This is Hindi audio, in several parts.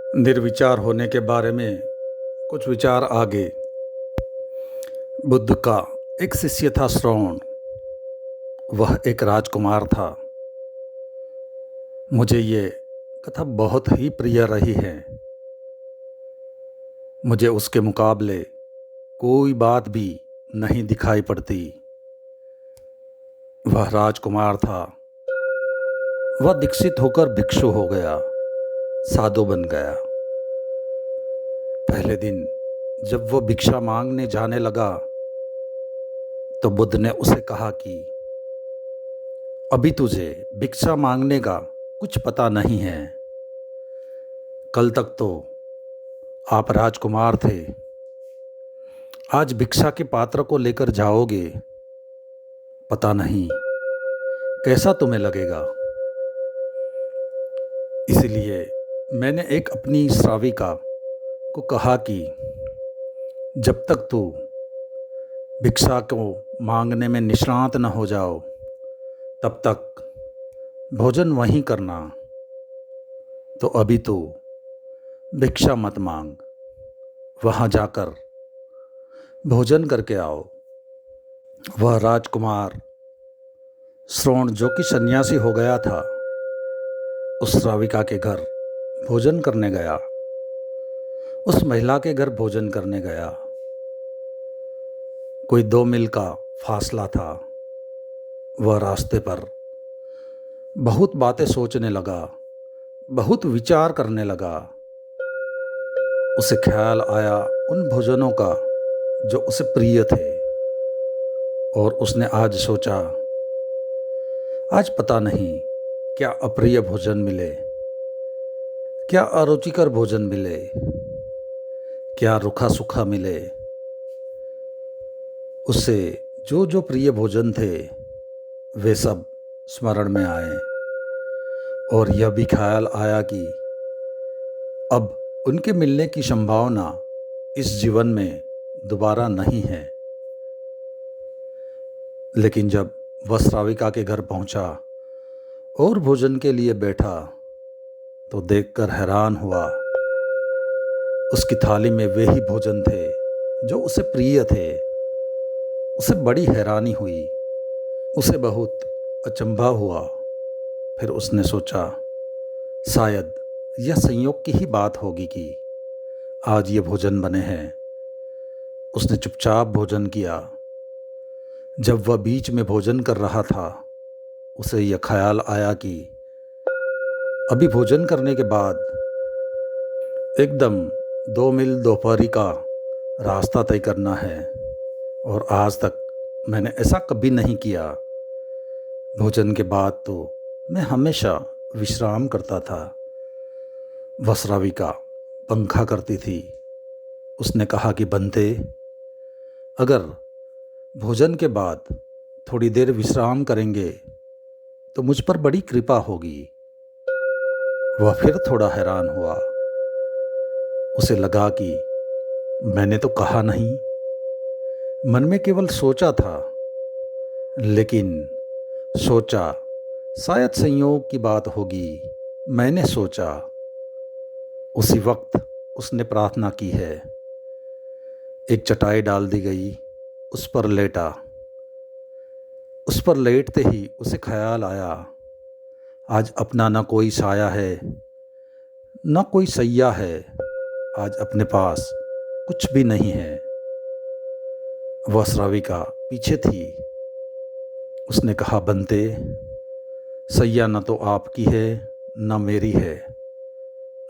निर्विचार होने के बारे में कुछ विचार आगे। बुद्ध का एक शिष्य था श्रवण। वह एक राजकुमार था। मुझे ये कथा बहुत ही प्रिय रही है। मुझे उसके मुकाबले कोई बात भी नहीं दिखाई पड़ती। वह राजकुमार था। वह दीक्षित होकर भिक्षु हो गया, साधु बन गया। पहले दिन जब वो भिक्षा मांगने जाने लगा तो बुद्ध ने उसे कहा कि अभी तुझे भिक्षा मांगने का कुछ पता नहीं है। कल तक तो आप राजकुमार थे। आज भिक्षा के पात्र को लेकर जाओगे, पता नहीं कैसा तुम्हें लगेगा। इसलिए मैंने एक अपनी श्राविका को कहा कि जब तक तू भिक्षा को मांगने में निष्णात न हो जाओ तब तक भोजन वहीं करना। तो अभी तो भिक्षा मत मांग, वहाँ जाकर भोजन करके आओ। वह राजकुमार श्रवण, जो कि सन्यासी हो गया था, उस श्राविका के घर भोजन करने गया। उस महिला के घर भोजन करने गया। कोई 2 मील का फासला था। वह रास्ते पर बहुत बातें सोचने लगा, बहुत विचार करने लगा। उसे ख्याल आया उन भोजनों का जो उसे प्रिय थे, और उसने आज सोचा, आज पता नहीं क्या अप्रिय भोजन मिले, क्या अरुचिकर भोजन मिले, क्या रूखा सूखा मिले। उससे जो जो प्रिय भोजन थे वे सब स्मरण में आए, और यह भी ख्याल आया कि अब उनके मिलने की संभावना इस जीवन में दोबारा नहीं है। लेकिन जब वह श्राविका के घर पहुंचा और भोजन के लिए बैठा तो देखकर हैरान हुआ। उसकी थाली में वे ही भोजन थे जो उसे प्रिय थे। उसे बड़ी हैरानी हुई, उसे बहुत अचंभा हुआ। फिर उसने सोचा, शायद यह संयोग की ही बात होगी कि आज ये भोजन बने हैं। उसने चुपचाप भोजन किया। जब वह बीच में भोजन कर रहा था, उसे यह ख्याल आया कि अभी भोजन करने के बाद एकदम 2 मील दोपहरी का रास्ता तय करना है, और आज तक मैंने ऐसा कभी नहीं किया। भोजन के बाद तो मैं हमेशा विश्राम करता था। वह श्राविका पंखा करती थी। उसने कहा कि बंते, अगर भोजन के बाद थोड़ी देर विश्राम करेंगे तो मुझ पर बड़ी कृपा होगी। वह फिर थोड़ा हैरान हुआ। उसे लगा कि मैंने तो कहा नहीं, मन में केवल सोचा था। लेकिन सोचा शायद संयोग की बात होगी, मैंने सोचा। उसी वक्त उसने प्रार्थना की है। एक चटाई डाल दी गई, उस पर लेटा। उस पर लेटते ही उसे ख्याल आया, आज अपना न कोई साया है, न कोई सैया है। आज अपने पास कुछ भी नहीं है। वह श्राविका पीछे थी। उसने कहा, बंते, सैया न तो आपकी है न मेरी है,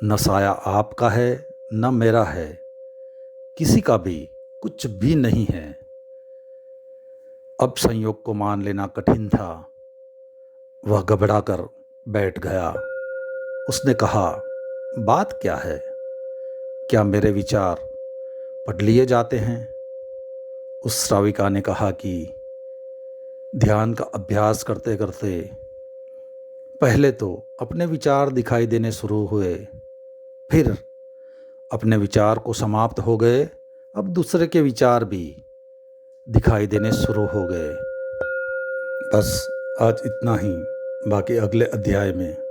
न साया आपका है न मेरा है, किसी का भी कुछ भी नहीं है। अब संयोग को मान लेना कठिन था। वह घबरा कर बैठ गया। उसने कहा, बात क्या है? क्या मेरे विचार पढ़ लिए जाते हैं? उस श्राविका ने कहा कि ध्यान का अभ्यास करते करते पहले तो अपने विचार दिखाई देने शुरू हुए, फिर अपने विचार को समाप्त हो गए, अब दूसरे के विचार भी दिखाई देने शुरू हो गए। बस आज इतना ही, बाकी अगले अध्याय में।